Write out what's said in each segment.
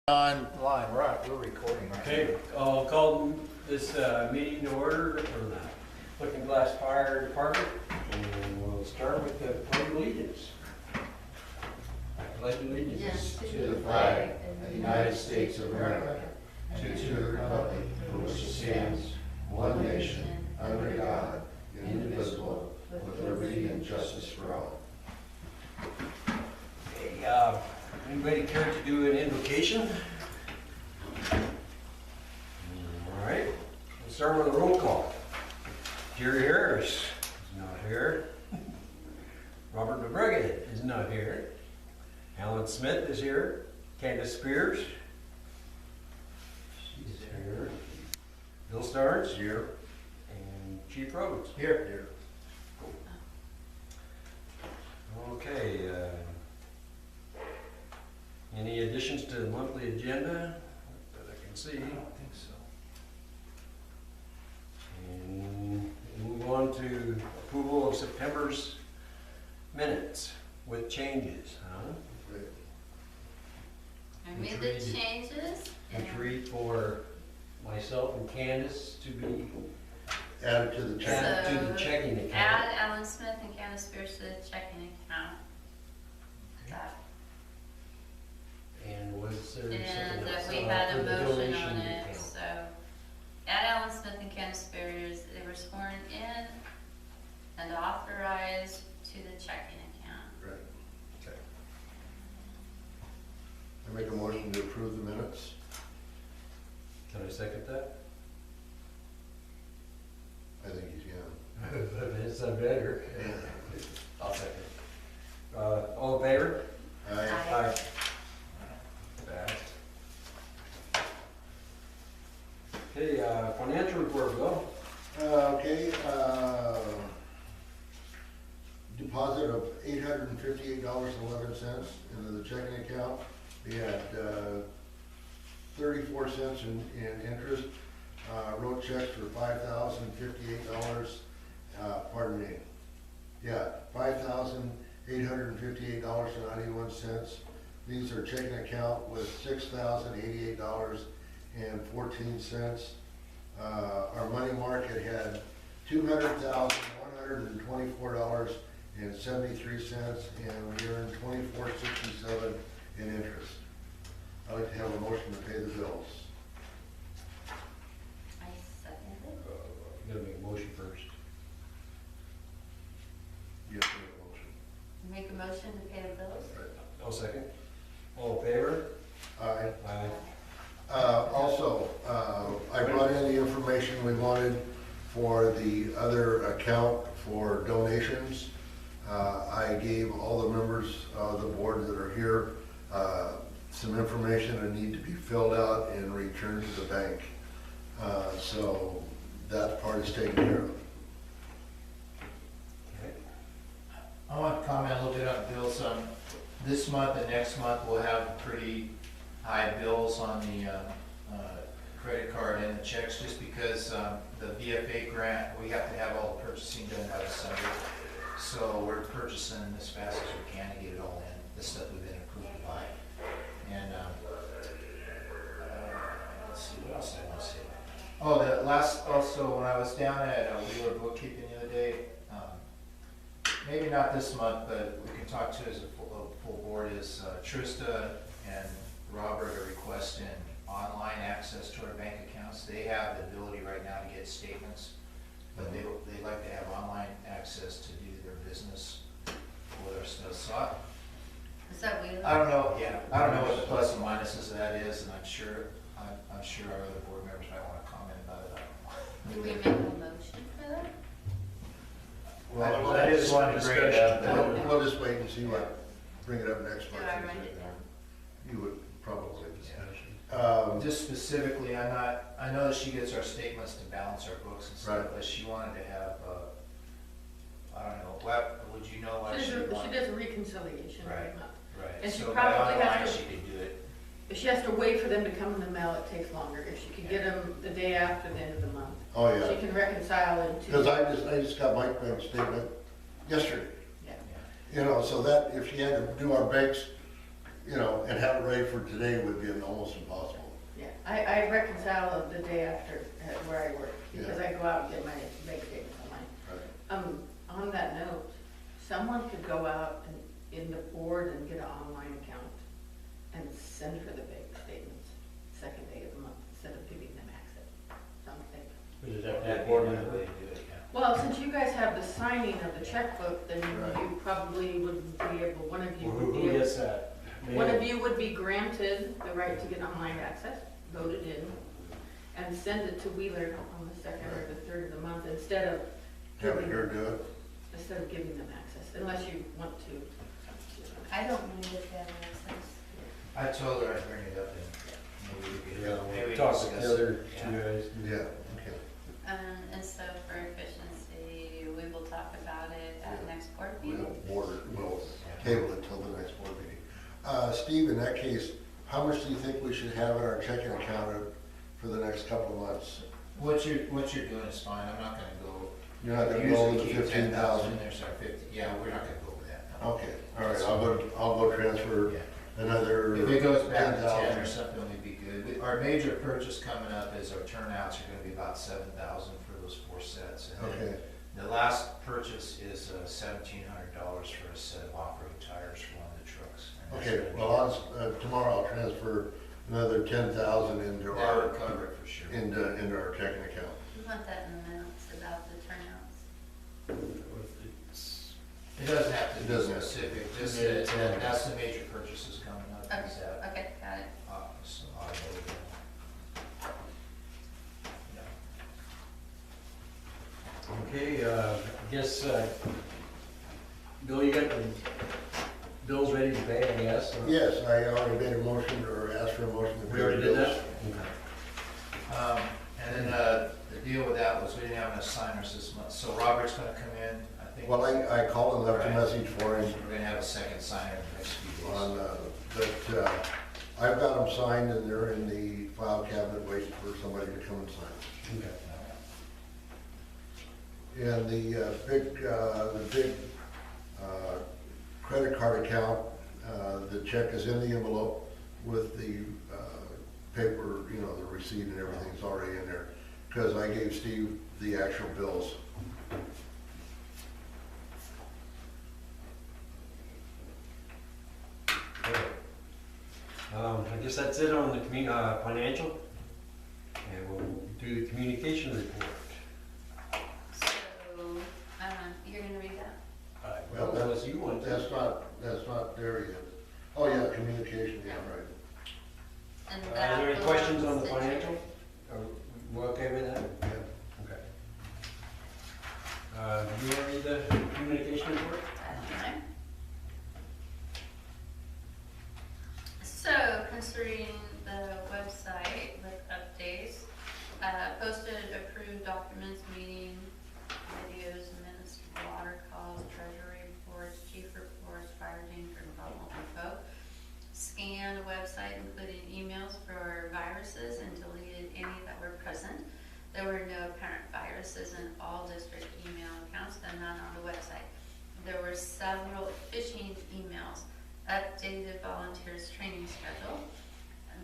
Online, right, we're recording right Okay, I'll call this meeting to order for the Lookingglass Fire Department, and we'll start with the Pledge of Allegiance. I pledge allegiance To the flag of the United States of America, and to the republic for which it stands, one nation, under God, indivisible, with liberty and justice for all. Okay, anybody care to do an invocation? All right, we'll start with a roll call. Jerry Harris is not here. Robert McBriggan is not here. Alan Smith is here. Candace Spears, she's here. Bill Starnes here. And Chief Rhodes here. Okay. Any additions to the monthly agenda that I can see? I don't think so. And move on to approval of September's minutes with changes, huh? I made the changes. Retreat for myself and Candace to be Added to the check. added to the checking account. Add Alan Smith and Candace Spears to the checking account. That. And was there something And else? we had For a the motion donation on it, account. so add Alan Smith and Candace Spears, they were sworn in and authorized to the checking account. Right. Okay. I make a motion to approve the minutes. Can I second that? I think you can. It's a better. Yeah. I'll second. All in favor? Aye. Aye. Passed. Okay, financial report, Bill. Okay, deposit of $858.11 into the checking account. We had 34 cents in interest. Wrote checks for $5,058, pardon me. Yeah, $5,858.91. These are checking account with $6,088.14. Our money market had $200,124.73, and we earned $24.67 in interest. I'd like to have a motion to pay the bills. I second it. You gotta make a motion first. Yes, we have a motion. Make a motion to pay the bills? I'll second. All in favor? Aye. Aye. Also, I brought in the information we wanted for the other account for donations. I gave all the members of the board that are here some information that need to be filled out and returned to the bank. So that part is taken care of. Okay. I want to comment a little bit on bills. This month and next month, we'll have pretty high bills on the credit card and the checks, just because the VFA grant, we have to have all the purchasing done by December. So we're purchasing as fast as we can to get it all in, the stuff we've been approved to buy. And let's see, what else did I want to say? Oh, also, when I was down at Wheeler Bookkeeping the other day, maybe not this month, but we can talk to as a full board, is Trista and Robert are requesting online access to our bank accounts. They have the ability right now to get statements, but they like to have online access to do their business with our stuff. So Is that weird? I don't know, yeah, I don't know what the plus and minuses of that is, and I'm sure our other board members might want to comment about it. I Do we make a motion for that? don't know. I just wanted to bring it up. We'll just wait and see what, bring it up next Do month. I write it down? You would probably. Just specifically, I know that she gets our statements to balance our books and stuff, Right. but she wanted to have, I don't know, what, would you know why She she does, she wanted? does a reconciliation every Right. month. Right, And she so by probably has online to- she could do it. If she has to wait for them to come in the mail, it takes longer. If she could get them the day after the end of the month, Oh, she yeah. can reconcile into. Because I just got my bank statement yesterday. Yeah. You know, so that, if she had to do our banks, you know, and have it ready for today would be almost impossible. Yeah, I reconcile the day after where I work, because I go out and get my bank statements online. On that note, someone could go out and in the board and get an online account and send her the bank statements second day of the month instead of giving them access. Something. Is that That'd be board another member? way to do it, yeah. Well, since you guys have the signing of the checkbook, then Right. you probably would be able, one of you Who would be who able. gets that? One of you would be granted the right to get online access, voted in, and send it to Wheeler on the second or the third of the month instead of Having giving, her do it. instead of giving them access, unless you want to. I don't mind if they have access. I told her I'd bring it up and maybe we could, Yeah, maybe we'll we talk discuss with the other it. two Yeah. guys. Yeah, okay. And so for efficiency, we will talk about it at Yeah. next board We'll meeting. we'll table it till the next board meeting. Steve, in that case, how much do you think we should have in our checking account for the next couple of months? What you're doing is fine, I'm not gonna go. You're not gonna go Usually over the keep 15,000? 10,000 in there, so 50, yeah, we're not gonna go over that. no. Okay, all right, I'll go transfer Yeah. another If it goes back to 10 10,000. or something, we'd be good. Our major purchase coming up is our turnouts are gonna be about 7,000 for those 4 sets. And then Okay, the last purchase is $1,700 for a set of off-road tires for one of the trucks. And that's okay, gonna be- well, tomorrow I'll transfer another 10,000 into That our, would cover it for sure. into our checking account. We want that in the minutes about the turnouts. It's- It doesn't have to It be doesn't have to. specific, just Yeah, that that's the major purchases coming up. Okay, Is that okay, got it. office, automotive. Yeah. Okay, I guess, Bill, you got the bills ready to pay, I guess? or- Yes, I already made a motion or asked for a motion. to We pay already the did bills. that? And then the deal with that was we didn't have enough signers this month, so Robert's gonna come in, I think. Well, I called and left a Right. message for him We're gonna have a second signer in the next few days. on, but I've got them signed and they're in the file cabinet waiting for somebody to come and sign. Okay. And the big credit card account, the check is in the envelope with the paper, you know, the receipt and everything's already in there. Because I gave Steve the actual bills. Okay. I guess that's it on the financial. And we'll do the communication report. So, you're gonna read that? Well, Unless you want to. That's not there yet. Oh, yeah, communication, yeah, right. And Are that there any questions on the belongs to financial? Are we okay with that? Yeah. Okay. Do you want to read the communication report? Okay. So considering the website with updates, posted approved documents, meeting videos, minutes, water calls, treasury reports, chief reports, fire danger, and problem info. Scanned website including emails for viruses and deleted any that were present. There were no apparent viruses in all district email accounts and none on the website. There were several phishing emails. Updated volunteers training schedule.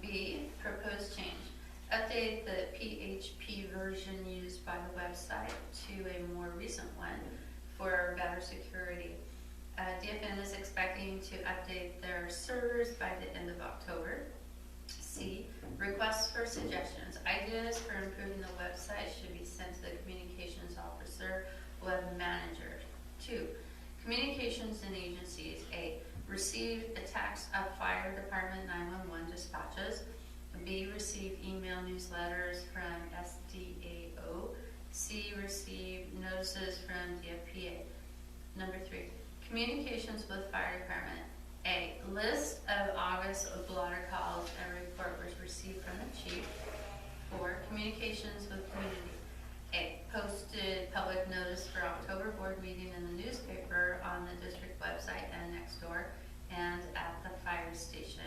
B, proposed change. Update the PHP version used by the website to a more recent one for better security. DFN is expecting to update their servers by the end of October. C, requests for suggestions. Ideas for improving the website should be sent to the communications officer, web manager. 2, communications and agencies. A, receive attacks of fire department 911 dispatches. B, receive email newsletters from SDAO. C, receive notices from DFPA. Number 3, communications with fire department. A, list of August blotter calls and report was received from the chief. 4, communications with community. A, posted public notice for October board meeting in the newspaper on the district website and next door and at the fire station.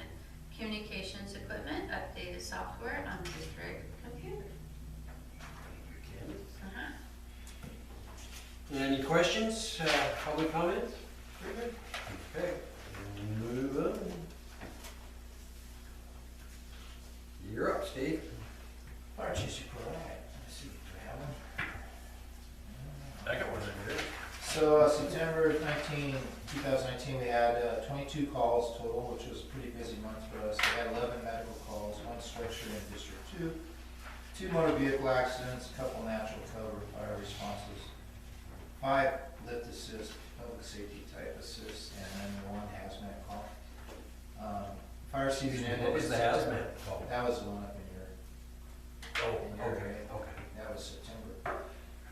Communications equipment, updated software on district computer. Any questions, public comments? Okay, move on. Steve? Fire chief's report, all right, let's see, do I have one? I got one in here. So September 2019, we had 22 calls total, which was a pretty busy month for us. We had 11 medical calls, 1 structure in District 2, 2 motor vehicle accidents, a couple natural cover fire responses, 5 lift assist, public safety type assists, and then 1 hazmat call. Fire season ended. What was the in September. hazmat call? That was the one up in your, Oh, okay, okay. that was September.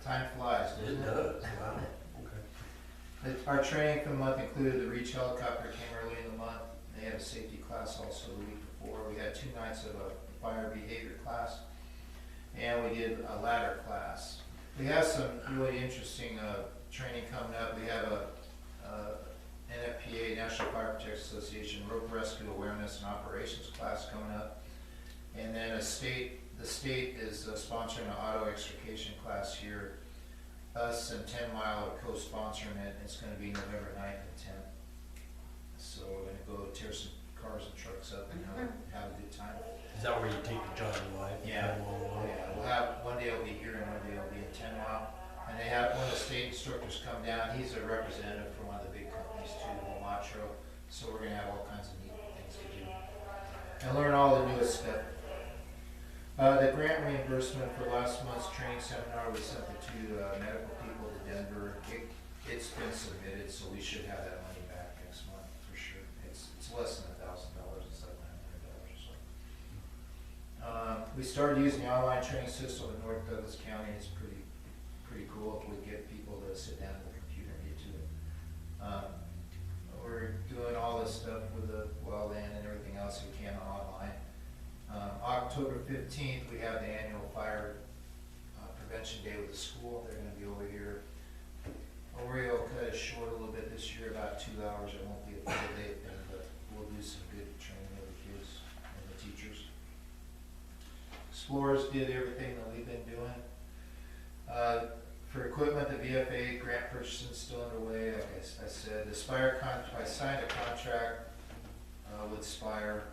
Time flies, doesn't It it? does, wow, okay. Our training for the month included the reach helicopter came early in the month. They had a safety class also the week before. We had 2 nights of a fire behavior class, and we did a ladder class. We have some really interesting training coming up. We have a NFPA, National Fire Protection Association, rope rescue awareness and operations class coming up. And then the state is sponsoring an auto extrication class here. Us and 10 Mile are co-sponsoring it. It's gonna be November 9th and 10th. So we're gonna go tear some cars and trucks up and have a good time. Is that where you take the John Live? Yeah, we'll have, one day it'll be here and one day it'll be in 10 Mile. And they have, one of the state instructors come down, he's a representative for one of the big companies too, Momatro. So we're gonna have all kinds of neat things to do. And learn all the newest stuff. The grant reimbursement for last month's training seminar, we sent the 2 medical people to Denver. It's been submitted, so we should have that money back next month for sure. It's less than $1,000, it's like $900 or so. We started using the online training system in North Douglas County. It's pretty cool if we get people to sit down at the computer and get to it. We're doing all this stuff with the wellland and everything else we can online. October 15th, we have the annual fire prevention day with the school. They're gonna be over here. Oreo cut it short a little bit this year, about 2 hours. It won't be a full day thing, but we'll do some good training with the kids and the teachers. Explorers did everything that we've been doing. For equipment, the VFA grant purchasing is still underway. Like I said, I signed a contract with Spire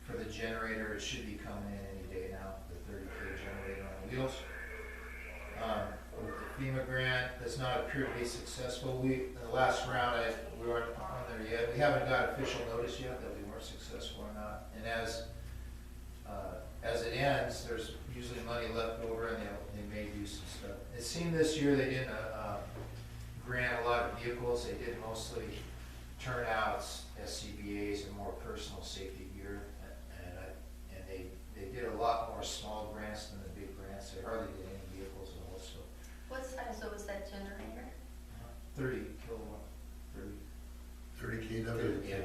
for the generator. It should be coming in any day now, the 30K generator on wheels. With the FEMA grant, does not appear to be successful. In the last round, we weren't on there yet. We haven't got official notice yet that we weren't successful or not. And as it ends, there's usually money left over and they may do some stuff. It seemed this year they didn't grant a lot of vehicles. They did mostly turnouts, SCBAs, and more personal safety gear. And they did a lot more small grants than the big grants. They hardly did any vehicles at all. So What size was that generator? 30 kilowatt, 30 kW. Yeah.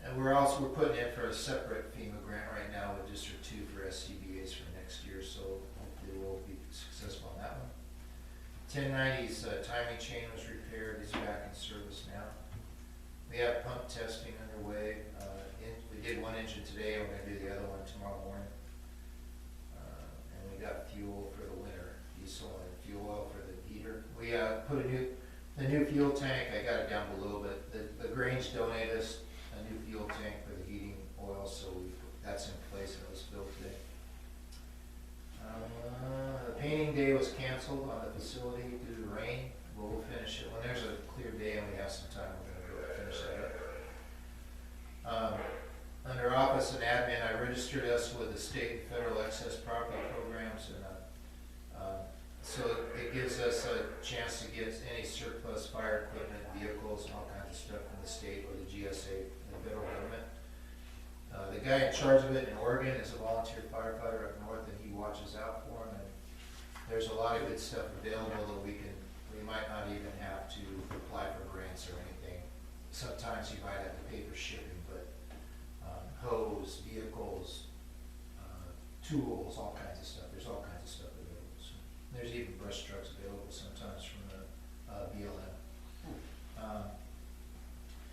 And we're putting in for a separate FEMA grant right now with District 2 for SCBAs for next year, so hopefully we'll be successful on that one. 1090's timing chain was repaired, it's back in service now. We have pump testing underway. We did 1 engine today, we're gonna do the other one tomorrow morning. And we got fuel for the winter, diesel and fuel oil for the heater. We put the new fuel tank, I got it down below, but the Grange donated us a new fuel tank for the heating oil, so that's in place and it was built today. The painting day was canceled on the facility due to rain, but we'll finish it. When there's a clear day and we have some time, we're gonna go finish that up. Under office and admin, I registered us with the state and federal excess property programs, and so it gives us a chance to get any surplus fire equipment, vehicles, and all kinds of stuff from the state or the GSA, the federal government. The guy in charge of it in Oregon is a volunteer firefighter up north, and he watches out for him. And there's a lot of good stuff available that we might not even have to apply for grants or anything. Sometimes you might have to pay for shipping, but hose, vehicles, tools, all kinds of stuff. There's all kinds of stuff available. So there's even brush trucks available sometimes from the BLM.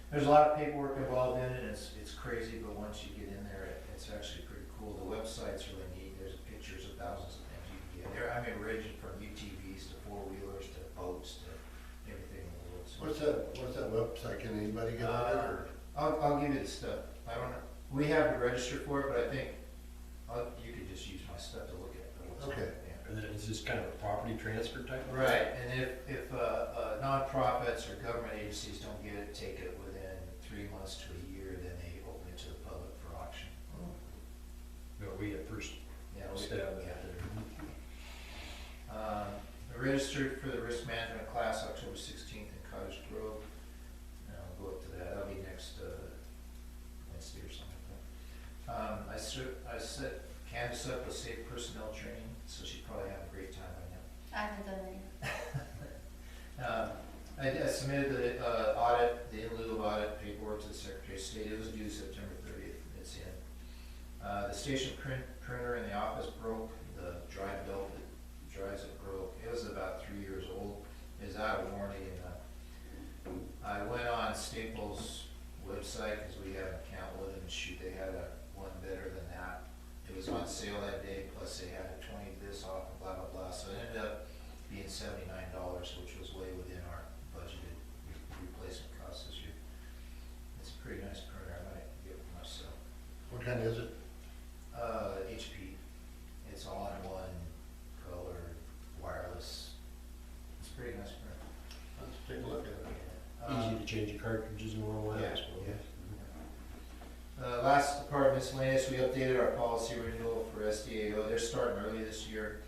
There's a lot of paperwork involved in it. It's crazy, but once you get in there, it's actually pretty cool. The website's really neat. There's pictures of thousands of things you can get there. I mean, ranging from UTVs to 4-wheelers to boats to everything in the world. So, What's that website? Can anybody get on it or? I'll give you the stuff. I don't know, we have to register for it, but I think, you could just use my stuff to look at. What's on it, Okay. yeah. And then is this kind of a property transfer type of thing? Right, and if nonprofits or government agencies don't get it, take it within 3 months to a year, then they open it to the public for auction. No, we had first Yeah, stab at yeah. it there. I registered for the risk management class October 16th in Cottage Grove. And I'll go up to that, that'll be next Wednesday or something like that. I set Candace up with safe personnel training, so she probably have a great time by now. I haven't done it yet. I submitted the audit, the in lieu of audit paperwork to the Secretary of State. It was due September 30th. It's in. The station printer in the office broke. The drive belt that drives it broke. It was about 3 years old. It was out of warranty, and I went on Staples' website because we have an account with them. Shoot, they had one better than that. It was on sale that day. Plus, they had a 20 this off and blah blah blah. So it ended up being $79, which was way within our budgeted replacement costs this year. It's a pretty nice printer. I might get it myself. What kind is it? HP. It's all in one color, wireless. It's a pretty nice printer. Let's take a look at it. Easy to change the cartridges and all that, I Yeah, suppose. yeah. Last part, miscellaneous, we updated our policy renewal for SDAO. They're starting early this year.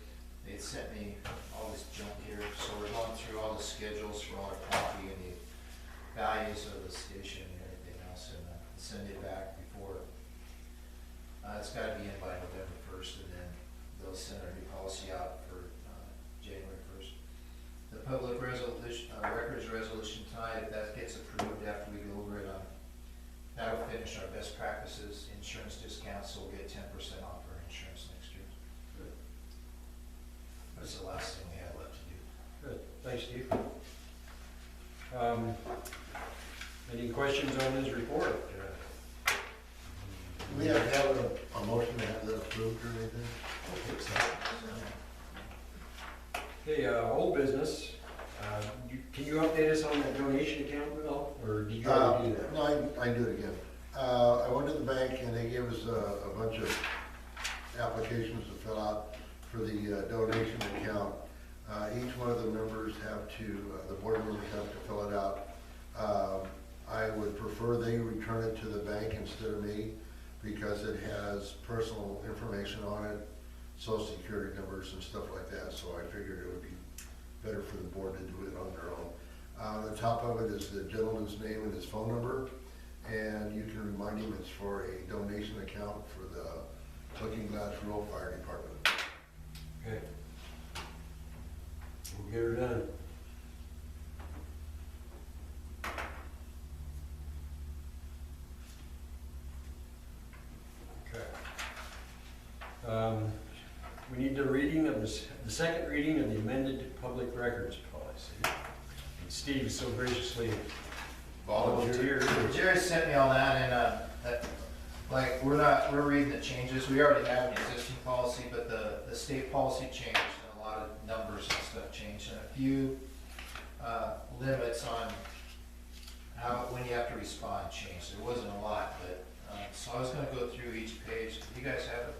They sent me all this junk here, so we're going through all the schedules for all our property and the values of the station and everything else, and send it back before. It's gotta be in by November 1st, and then they'll send our new policy out for January 1st. The public resolution, records resolution tonight, if that gets approved after we go over it, that'll finish our best practices, insurance discounts, so we'll get 10% off our insurance next year. That's the last thing we have left to do. Good, thanks, Steve. Any questions on his report? Do we have to have a motion to have that approved or anything? Okay, old business, can you update us on that donation account, Bill, or did you already do that? No, I can do it again. I went to the bank and they gave us a bunch of applications to fill out for the donation account. Each one of the members have to, the board members have to fill it out. I would prefer they return it to the bank instead of me because it has personal information on it, social security numbers and stuff like that, so I figured it would be better for the board to do it on their own. On the top of it is the gentleman's name and his phone number, and you can remind him it's for a donation account for the Lookingglass Rural Fire Department. Okay. We'll get her done. Okay. We need the reading of the second reading of the amended public records policy. And Steve so graciously volunteered. Jerry sent me all that, and like we're reading the changes. We already have an existing policy, but the state policy changed, and a lot of numbers and stuff changed, and a few limits on when you have to respond changed. There wasn't a lot, but so I was going to go through each page. Do you guys have it?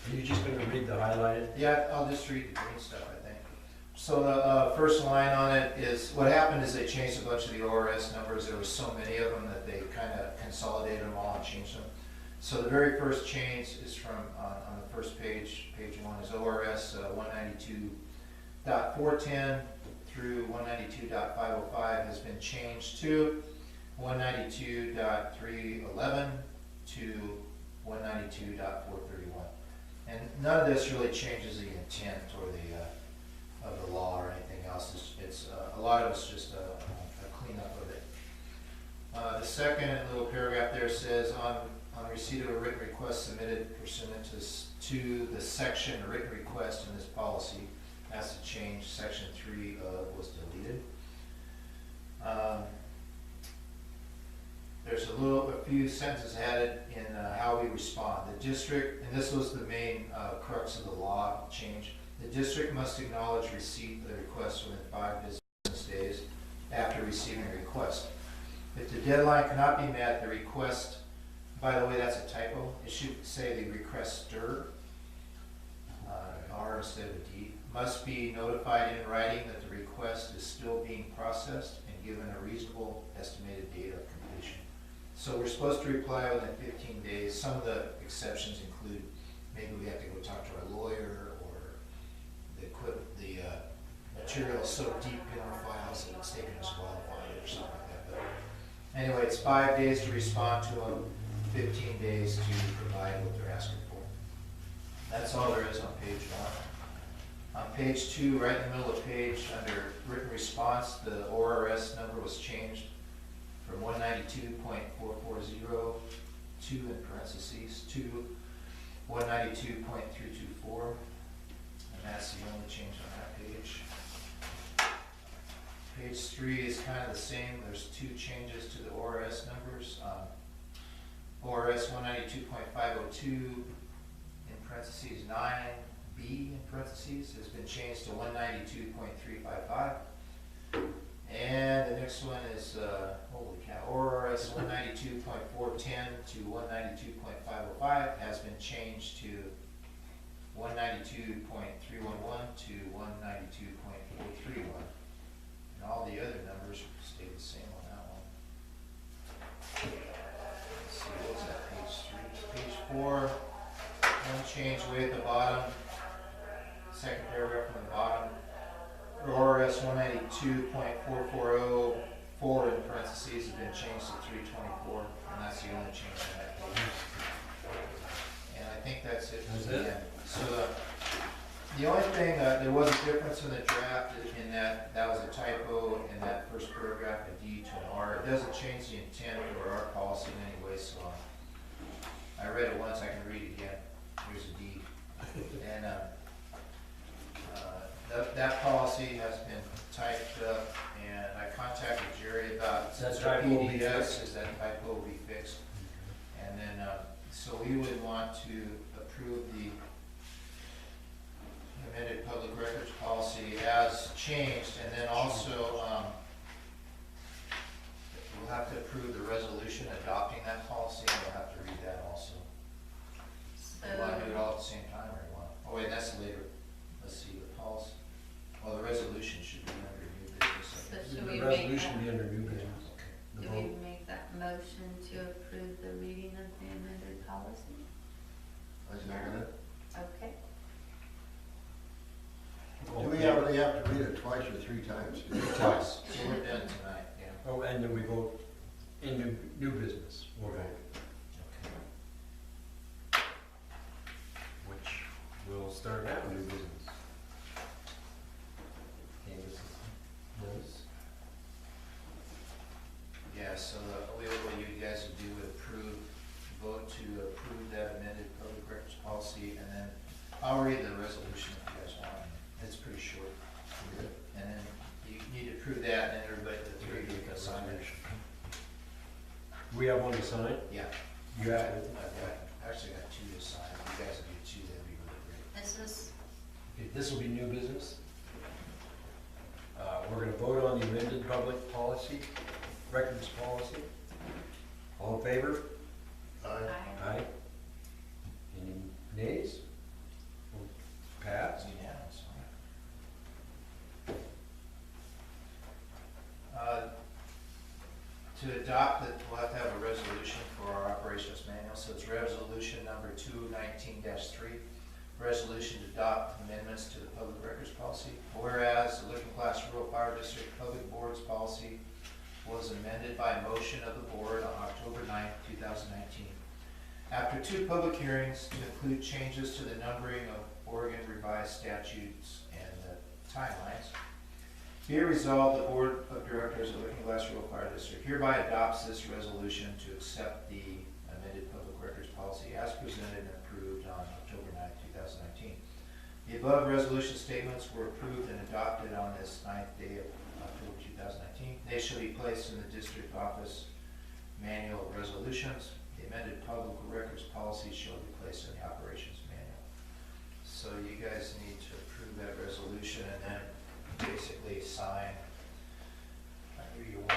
Are you just going to read the highlighted? Yeah, I'll just read the green stuff, I think. So the first line on it is, what happened is they changed a bunch of the ORS numbers. There were so many of them that they kind of consolidated them all and changed them. So the very first change is from, on the first page, page 1 is ORS 192.410 through 192.505 has been changed to 192.311 to 192.431. And none of this really changes the intent or of the law or anything else. It's a lot of it's just a cleanup of it. The second little paragraph there says, on receipt of a written request submitted pursuant to the section written request in this policy, has to change. Section 3 was deleted. There's a few sentences added in how we respond. The district, and this was the main crux of the law change, The district must acknowledge receipt of the request within 5 business days after receiving a request. If the deadline cannot be met, the request, by the way, that's a typo. It should say the requester, R instead of a D, must be notified in writing that the request is still being processed and given a reasonable estimated date of completion. So we're supposed to reply within 15 days. Some of the exceptions include maybe we have to go talk to our lawyer, or the material is so deep in our files that it's taken us a while to find it or something like that. But anyway, it's 5 days to respond to them, 15 days to provide what they're asking for. That's all there is on page 1. On page 2, right in the middle of the page, under written response, the ORS number was changed from 192.440 to, in parentheses, to 192.324, and that's the only change on that page. Page 3 is kind of the same. There's 2 changes to the ORS numbers. ORS 192.502 in parentheses 9B in parentheses has been changed to 192.355. And the next one is, holy cow, ORS 192.410 to 192.505 has been changed to 192.311 to 192.431. And all the other numbers stay the same on that one. Let's see, what's that, page 3? Page 4, one change way at the bottom, second paragraph from the bottom. ORS 192.4404 in parentheses has been changed to 324, and that's the only change on that page. And I think that's it. That's it? So the only thing, there was a difference in the draft in that was a typo in that first paragraph, a D to an R. It doesn't change the intent or our policy in any way, so I read it once, I can read it again. Here's a D. And that policy has been typed up, and I contacted Jerry about That the typo will be PDS, fixed? is that typo will be fixed. And then, so we would want to approve the amended public records policy as changed, and then also, we'll have to approve the resolution adopting that policy, and we'll have to read that also. So, You want to do it all at the same time, or you want, oh wait, that's later. Let's see, the policy, well, the resolution should be under new business. so I guess. should The we make resolution that, be under new business. The do vote. we make that motion to approve the reading of the amended policy? I second it. Okay. Do we have to read it twice or 3 times? Twice, so we're done tonight, yeah. Oh, and then we vote in new business. We'll vote, Okay. which will start out new business. Okay, this is Liz. Yeah, so what you guys would do would vote to approve that amended public records policy, and then I'll read the resolution if you guys want. It's pretty short. And then you need to approve that, and then everybody, the 3 of you can sign it. We have one to sign? Yeah. You have it. I've actually got 2 to sign. If you guys would do 2, that'd be really great. This is, Okay, this will be new business. We're gonna vote on the amended public policy, records policy. All in favor? Aye. Aye. Any nays? Pass. Unanimous. To adopt it, we'll have to have a resolution for our operations manual, so it's resolution number 219-3. Resolution to adopt amendments to the public records policy. Whereas the Lookingglass Rural Fire District Public Boards policy was amended by motion of the board on October 9, 2019. After 2 public hearings to include changes to the numbering of Oregon revised statutes and the timelines, be it resolved, the Board of Directors of Lookingglass Rural Fire District hereby adopts this resolution to accept the amended public records policy as presented and approved on October 9, 2019. The above resolution statements were approved and adopted on this 9th day of October 2019. They shall be placed in the district office manual of resolutions. The amended public records policy shall be placed in the operations manual. so you guys need to approve that resolution and then basically sign under your one.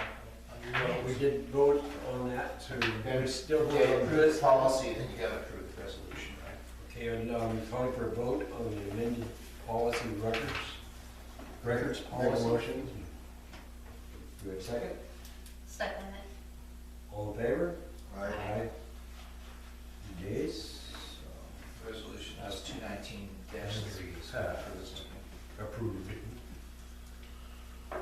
Well, we did vote on that, so we still Okay, vote on approve this. the policy, then you gotta approve the resolution, right? Okay, and calling for a vote on the amended policy records Make a policy. motion. Do we have a second? Second it. All in favor? Aye. Days? Resolution is 219-3. Approved. I'll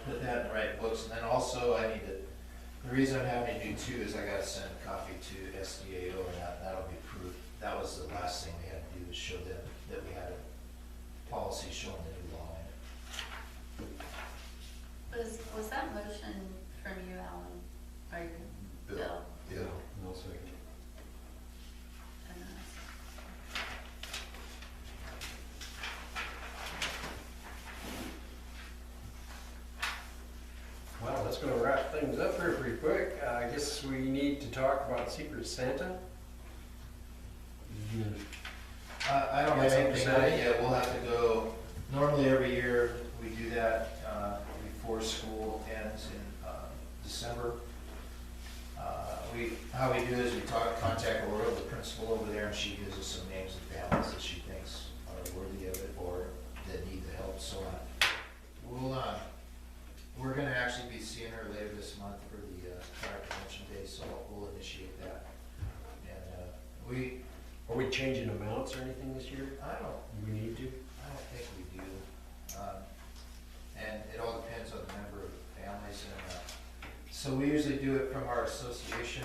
put that in the right books, and then also I need to, the reason I'm having to do two is I gotta send a copy to SDAO, and that'll be proof. That was the last thing we had to do, was show them that we had a policy showing the new law in it. Was that motion from you, Alan? Or Bill. Bill? Yeah. No second. And Well, that's gonna wrap things up here pretty quick. I guess we need to talk about Secret Santa. I don't have Got something to anything say? on it yet, we'll have to go, normally every year we do that before school ends in December. How we do is we contact Laura, the principal over there, and she gives us some names of families that she thinks are worthy of it or that need the help, so we're gonna actually be seeing her later this month for the fire prevention day, so we'll initiate that. And Are we changing amounts or anything this year? I don't Do we need to? think we do. And it all depends on the number of families. And so we usually do it from our association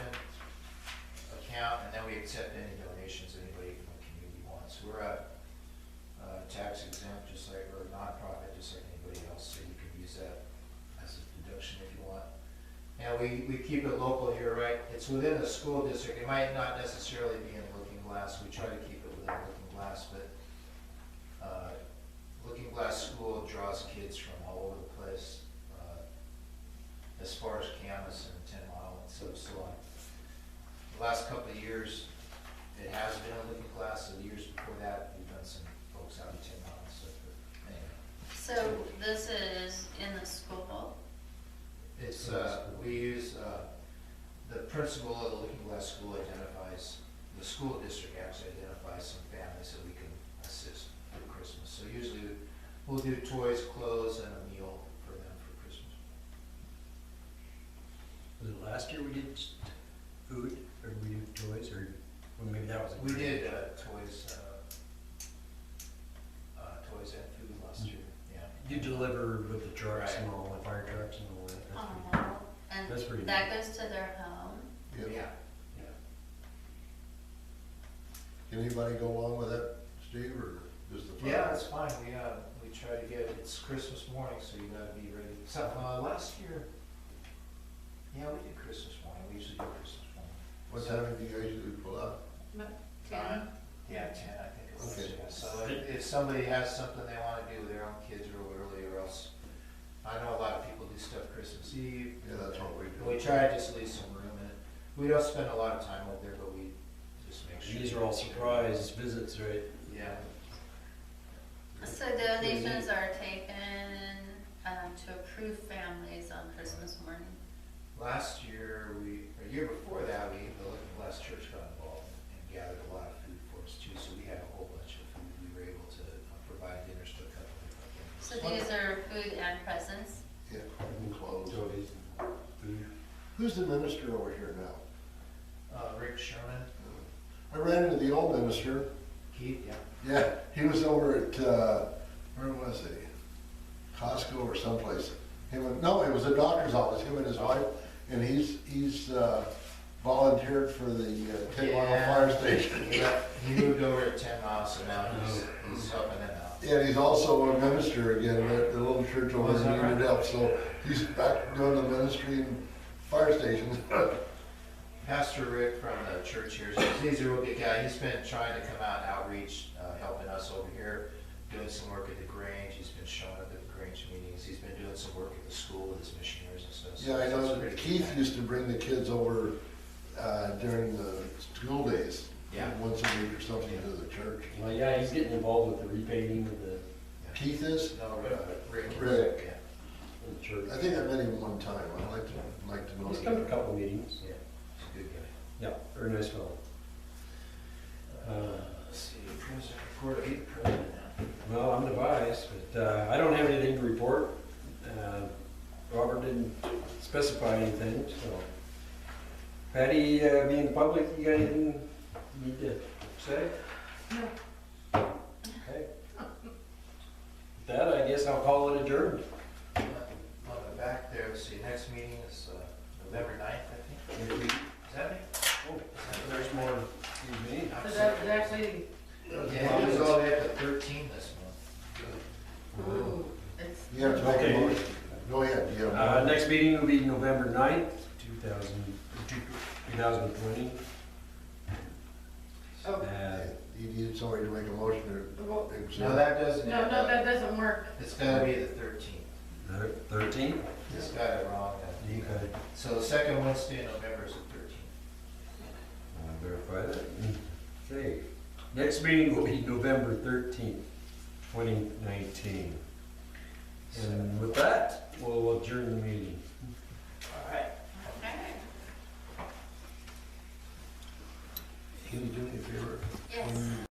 account, and then we accept any donations anybody from the community wants. We're tax exempt, just like, or nonprofit, just like anybody else, so you can use that as a deduction if you want. And we keep it local here, right? It's within the school district. It might not necessarily be in Lookingglass. We try to keep it within Lookingglass, but Lookingglass School draws kids from all over the place, as far as Camas and 10 Mile and so on. The last couple of years, it has been a Lookingglass. The years before that, we've done some folks out in 10 Mile and stuff, but anyway. so this is in the school? It's, we use, the principal of the Lookingglass School identifies, the school district actually identifies some families that we can assist for Christmas. So usually we'll do toys, clothes, and a meal for them for Christmas. Was it last year we did food, or we did toys, or well, maybe that was a We trade. did toys and food last year, yeah. You deliver with the trucks Right. and all, the fire trucks and all that. That's pretty- Oh, and That's pretty that goes to their home? Yeah. Can anybody go along with that, Steve, or just the fire? Yeah, that's fine. We try to get, it's Christmas morning, so you gotta be ready. So, last year, yeah, we did Christmas morning. We usually do Christmas morning. What time do you guys usually pull out? 10? Yeah, 10, I think it was. Okay. Yeah. So if somebody has something they wanna do with their own kids real early, or else, I know a lot of people do stuff Christmas Eve. Yeah, that's what we do. We try to just leave some room in it. We don't spend a lot of time over there, but we just make sure. These are all surprise visits, right? Yeah. So donations are taken to approve families on Christmas morning? Last year, or year before that, the Lookingglass Church got involved and gathered a lot of food for us too, so we had a whole bunch of food. We were able to provide dinners to a couple of different So families. these are food and presents? Yeah, and clothes. Toys, food. Who's the minister over here now? Rick Sherman, I ran into the old minister. Keith, yeah. Yeah, he was over at, where was he? Costco or someplace. No, it was a doctor's office, him and his wife, and he's volunteered for the 10 Mile Yeah. Fire Station. He moved over at 10 Miles, so now he's helping them out. Yeah, and he's also a minister again at the little church over Is that in right? Unit F, so he's back doing the ministry and fire stations. Pastor Rick from the church here, he's a real good guy. He's been trying to come out and outreach, helping us over here, doing some work at the Grange. He's been showing up at the Grange meetings. He's been doing some work at the school with his missionaries and stuff. So Yeah, I he's a know pretty good Keith guy. used to bring the kids over during the school days. Yeah. once a week or something to the church. Well, yeah, he's getting involved with the repainting of the Keith is? No, Rick. Rick. Yeah. of the church. I think I met him one time. I'd like to know He's him. come to a couple meetings. Yeah, he's a good guy. Yeah, very nice fellow. Let's see, president report, president. Well, I'm the vice, but I don't have anything to report. Robert didn't specify anything, so. Patty, being public, you got anything you need to say? No. Okay. With that, I guess I'll call it adjourned. On the back there, let's see, next meeting is November 9th, I think. Is that me? Oh, there's more, excuse me. So that was actually, Yeah, it was all the way up to 13 this month. ooh, it's, You have to make Okay. a motion. Go ahead. You have a motion. Next meeting will be November 9th, 2020. okay. You need somebody to make a motion to Well, accept. No, that doesn't. No, no, that doesn't work. It's gotta be the 13th. 13th? It's got it wrong. You got it. So the second Wednesday in November is the 13th. I'll verify that. Okay. Next meeting will be November 13th, 2019. And with that, we'll adjourn the meeting. All right. Okay. Can you do me a favor? Yes.